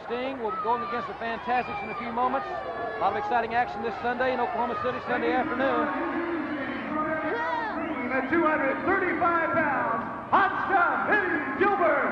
Sting will be going against the Fantastics in a few moments. A lot of exciting action this Sunday in Oklahoma City, Sunday afternoon. At 235 pounds, hot stuff, Gilbert.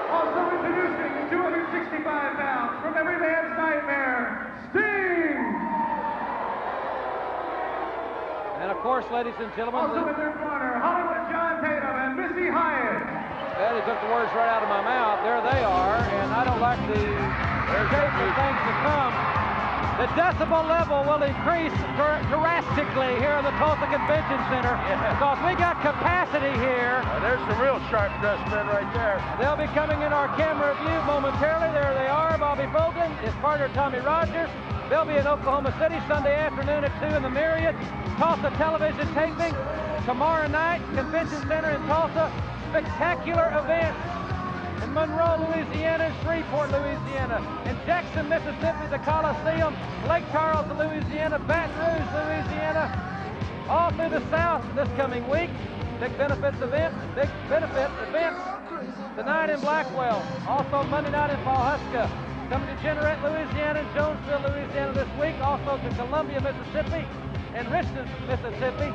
Also introducing 265 pounds from every man's nightmare, Sting. And of course, ladies and gentlemen, also in their corner, Hollywood John Tatum and Missy Hyatt. Well, he took the words right out of my mouth. There they are, and I don't like the shape of things to come. The decibel level will increase drastically here in the Tulsa Convention Center because we got capacity here. There's some real sharp dressed men right there. They'll be coming in our camera view momentarily. There they are, Bobby Fulton, his partner Tommy Rogers. They'll be in Oklahoma City Sunday afternoon at 2 in the Myriad. Tulsa television taping tomorrow night, Convention Center in Tulsa. Spectacular events in Monroe, Louisiana, and Shreveport, Louisiana, in Jackson, Mississippi, the Coliseum, Lake Charles, Louisiana, Baton Rouge, Louisiana, all through the South this coming week. Big benefit events tonight in Blackwell, also Monday night in Pawhuska, coming to Jeanerette, Louisiana, and Jonesville, Louisiana this week, also to Columbia, Mississippi, and Richmond, Mississippi,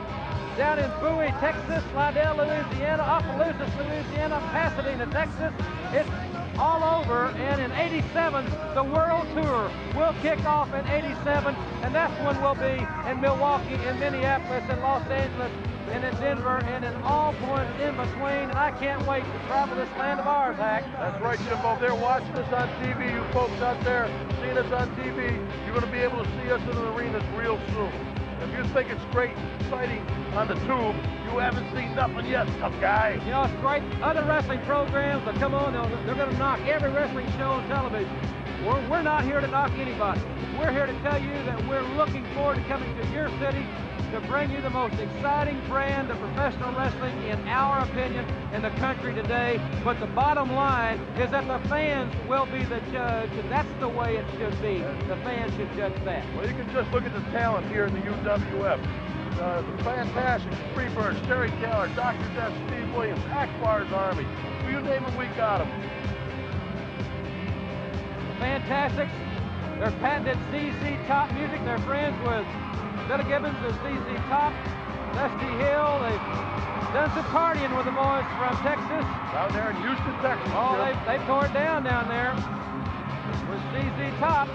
down in Bowie, Texas, Slidell, Louisiana, Opelousas, Louisiana, Pasadena, Texas. It's all over, and in '87, the World Tour will kick off in '87, and that's when we'll be in Milwaukee, in Minneapolis, in Los Angeles, and in Denver, and in all points in between, and I can't wait to travel this land of ours, Hack. That's right, Jimbo. They're watching us on TV. You folks out there seeing us on TV, you're going to be able to see us in the arenas real soon. If you think it's great, exciting on the tube, you haven't seen nothing yet, tough guy. You know, it's great. Other wrestling programs that come on, they're going to knock every wrestling show on television. We're not here to knock anybody. We're here to tell you that we're looking forward to coming to your city to bring you the most exciting brand of professional wrestling, in our opinion, in the country today. But the bottom line is that the fans will be the judge, and that's the way it should be. The fans should judge that. Well, you can just look at the talent here in the UWF. The Fantastic, Freebirds, Terry Taylor, Dr. Death, Steve Williams, Akbar's Army. You name them, we got them. The Fantastics, their patented ZZ Top music. They're friends with Billy Gibbons of ZZ Top, Dusty Hill. They've done some partying with the boys from Texas. Down there in Houston, Texas. Oh, they tore it down there with ZZ Top.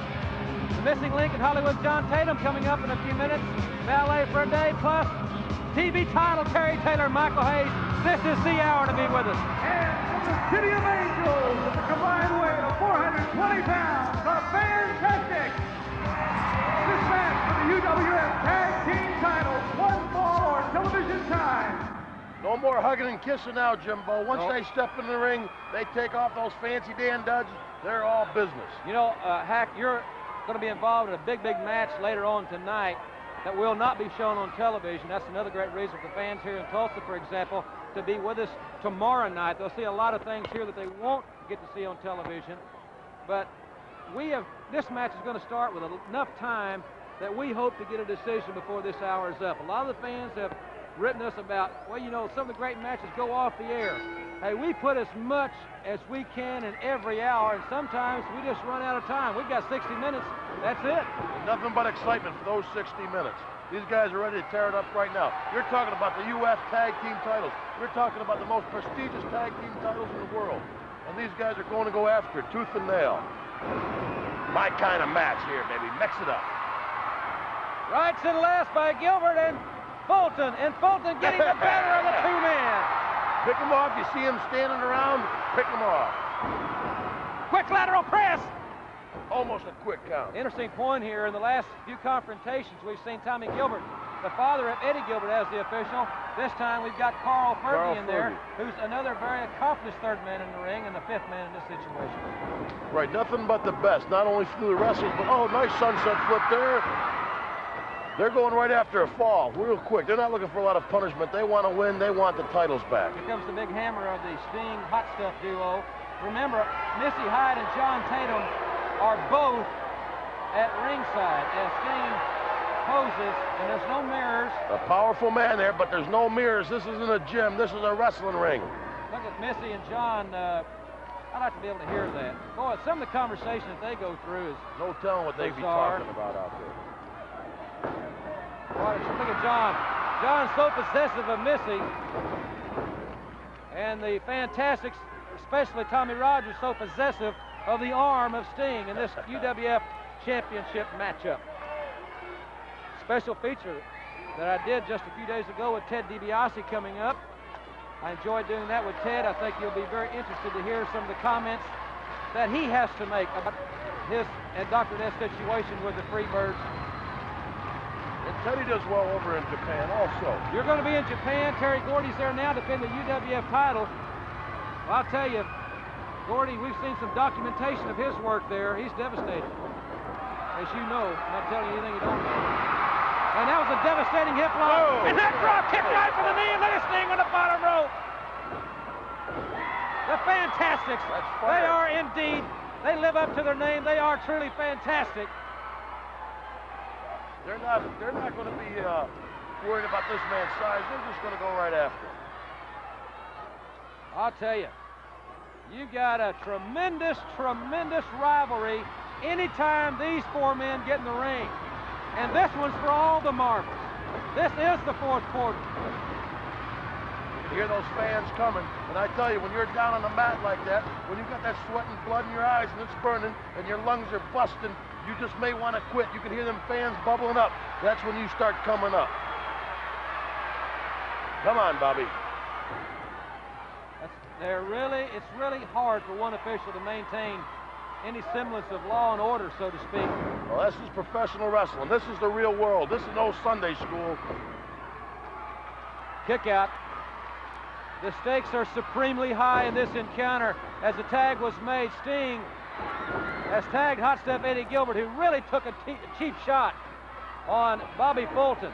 The missing link in Hollywood, John Tatum, coming up in a few minutes. Ballet for a day, plus TV title, Terry Taylor, Michael Hayes. This is the hour to be with us. And from the City of Angels, with a combined weight of 420 pounds, the Fantastics. This match for the UWF Tag Team titles, one fall or television time. No more hugging and kissing now, Jimbo. Once they step in the ring, they take off those fancy Dan duds. They're all business. You know, Hack, you're going to be involved in a big match later on tonight that will not be shown on television. That's another great reason for fans here in Tulsa, for example, to be with us tomorrow night. They'll see a lot of things here that they won't get to see on television. But this match is going to start with enough time that we hope to get a decision before this hour is up. A lot of the fans have written us about, well, you know, some of the great matches go off the air. Hey, we put as much as we can in every hour, and sometimes we just run out of time. We've got 60 minutes. That's it. Nothing but excitement for those 60 minutes. These guys are ready to tear it up right now. You're talking about the UF Tag Team titles. You're talking about the most prestigious tag team titles in the world. And these guys are going to go after it, tooth and nail. My kind of match here, baby. Mix it up. Rights and lefts by Gilbert and Fulton getting the better of the two men. Pick them off. You see them standing around, pick them off. Quick lateral press. Almost a quick count. Interesting point here. In the last few confrontations, we've seen Tommy Gilbert, the father of Eddie Gilbert, as the official. This time we've got Carl Fergie in there, who's another very accomplished third man in the ring and the fifth man in this situation. Right, nothing but the best. Not only through the wrestling, but oh, nice sunset flip there. They're going right after a fall, real quick. They're not looking for a lot of punishment. They want to win. They want the titles back. Here comes the big hammer of the Sting Hot Stuff duo. Remember, Missy Hyatt and John Tatum are both at ringside as Sting poses, and there's no mirrors. A powerful man there, but there's no mirrors. This isn't a gym. This is a wrestling ring. Look at Missy and John I'd like to be able to hear that. Boy, some of the conversation that they go through is no telling what they be talking about out there. Boy, look at John. John's so possessive of Missy. And the Fantastics, especially Tommy Rogers, so possessive of the arm of Sting in this UWF Championship matchup. Special feature that I did just a few days ago with Ted DiBiase coming up. I enjoyed doing that with Ted. I think you'll be very interested to hear some of the comments that he has to make about his and Dr. Ness situation with the Freebirds. And Teddy does well over in Japan also. You're going to be in Japan. Terry Gordy's there now defending the UWF title. Well, I'll tell you, Gordy, we've seen some documentation of his work there. He's devastated. As you know, I'm not telling you anything you don't know. And that was a devastating hip lock. Oh. And that drop kick right for the knee. And look at Sting on the bottom rope. The Fantastics. They are indeed. They live up to their name. They are truly fantastic. They're not going to be worried about this man's size. They're just going to go right after him. I'll tell you, you got a tremendous, tremendous rivalry anytime these four men get in the ring. And this one's for all the marbles. This is the fourth quarter. You hear those fans coming, and I tell you, when you're down on the mat like that, when you've got that sweat and blood in your eyes and it's burning and your lungs are busting, you just may want to quit. You can hear them fans bubbling up. That's when you start coming up. Come on, Bobby. It's really hard for one official to maintain any semblance of law and order, so to speak. Well, this is professional wrestling. This is the real world. This is no Sunday school. Kick out. The stakes are supremely high in this encounter as the tag was made. Sting has tagged Hot Stuff Eddie Gilbert, who really took a cheap shot on Bobby Fulton.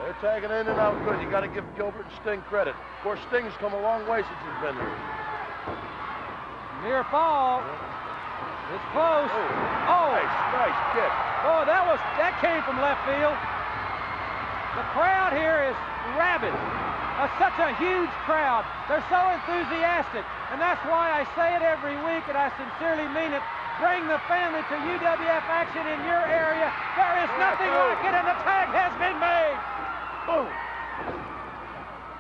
They're tagging in and out good. You got to give Gilbert and Sting credit. Of course, Sting's come a long way since he's been here. Near fall. It's close. Oh! Nice kick. Oh, that came from left field. The crowd here is rabid. Such a huge crowd. They're so enthusiastic. And that's why I say it every week, and I sincerely mean it. Bring the family to UWF action in your area. There is nothing like it, and the tag has been made. Boom.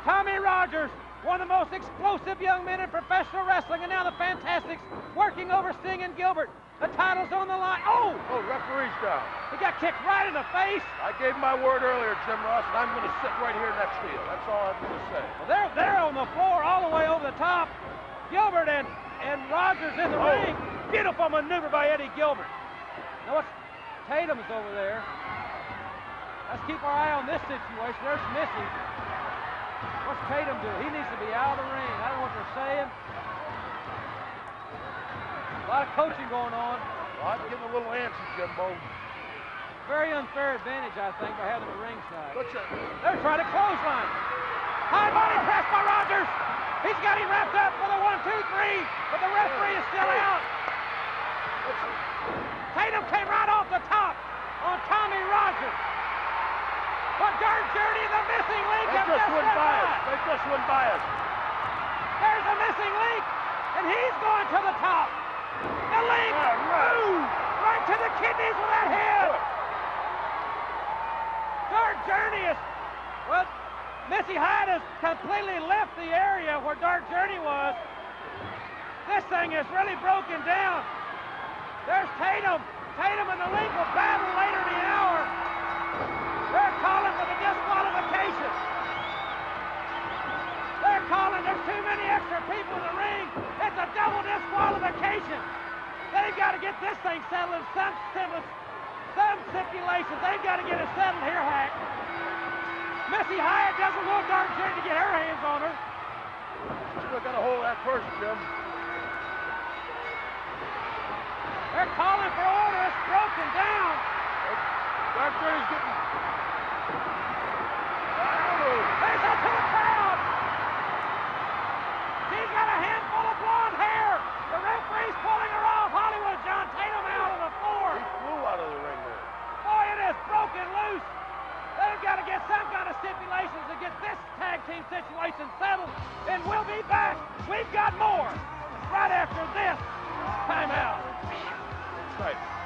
Tommy Rogers, one of the most explosive young men in professional wrestling, and now the Fantastics working over Sting and Gilbert. The title's on the line. Oh, referee's down. He got kicked right in the face. I gave my word earlier, Jim Ross, and I'm going to sit right here next to you. That's all I'm going to say. Well, they're on the floor all the way over the top. Gilbert and Rogers in the ring. Beautiful maneuver by Eddie Gilbert. Now what's Tatum's over there. Let's keep our eye on this situation. There's Missy. What's Tatum doing? He needs to be out of the ring. I don't know what they're saying. A lot of coaching going on. Well, I'm getting a little antsy, Jimbo. Very unfair advantage, I think, by having the ringside. They're trying to clothesline. High body press by Rogers. He's got him wrapped up for the 1, 2, 3, but the referee is still out. Tatum came right off the top on Tommy Rogers. But Dark Journey and the missing link have just went by us. They just went by us. There's a missing link, and he's going to the top. The link, right to the kidneys with that head. Dark Journey is, well, Missy Hyde has completely left the area where Dark Journey was. This thing is really broken down. There's Tatum. Tatum and the link will battle later in the hour. They're calling for the disqualification. They're calling, there's too many extra people in the ring. It's a double disqualification. They've got to get this thing settled in some stipulations. They've got to get it settled here, Hack. Missy Hyatt doesn't want Dark Journey to get her hands on her. Still got a hold of that first, Jim. They're calling for order. It's broken down. Dark Journey's getting... There's up to the crowd. She's got a handful of blonde hair. The referee's pulling her off. Hollywood John Tatum out on the floor. He flew out of the ring there. Boy, it is broken loose. They've got to get some kind of stipulations to get this tag team situation settled. And we'll be back. We've got more. exciting.